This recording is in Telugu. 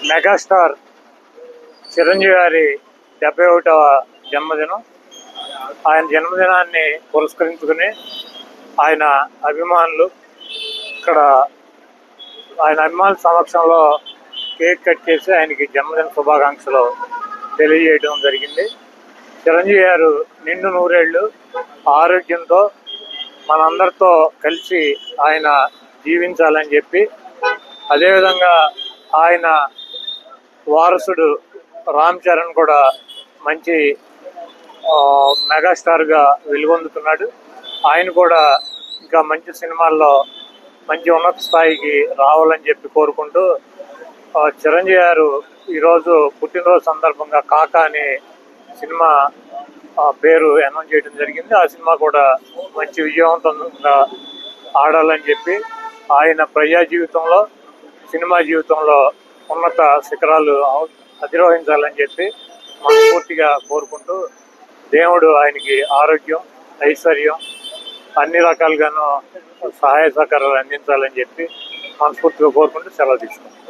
మెగాస్టార్ చిరంజీవి గారి 71వ జన్మదినం. ఆయన జన్మదినాన్ని పురస్కరించుకుని ఆయన అభిమానులు ఇక్కడ ఆయన అభిమానుల సమక్షంలో కేక్ కట్ చేసి ఆయనకి జన్మదిన శుభాకాంక్షలు తెలియజేయడం జరిగింది. చిరంజీవి గారు నిండు నూరేళ్లు ఆరోగ్యంతో మనందరితో కలిసి ఆయన జీవించాలని చెప్పి, అదేవిధంగా ఆయన వారసుడు రామ్ చరణ్ కూడా మంచి మెగాస్టార్గా వెలుగొందుతున్నాడు. ఆయన కూడా ఇంకా మంచి సినిమాల్లో మంచి ఉన్నత స్థాయికి రావాలని చెప్పి కోరుకుంటూ, చిరంజీవి గారు ఈరోజు పుట్టినరోజు సందర్భంగా కాకా అనే సినిమా పేరు అనౌన్స్ చేయడం జరిగింది. ఆ సినిమా కూడా మంచి విజయవంతంగా ఆడాలని చెప్పి, ఆయన ప్రజా జీవితంలో సినిమా జీవితంలో ఉన్నత శిఖరాలు అధిరోహించాలని చెప్పి మనస్ఫూర్తిగా కోరుకుంటూ, దేవుడు ఆయనకి ఆరోగ్యం, ఐశ్వర్యం అన్ని రకాలుగాను సహాయ సహకారాలు అందించాలని చెప్పి మనస్ఫూర్తిగా కోరుకుంటూ సెలవు తీసుకుంటాం.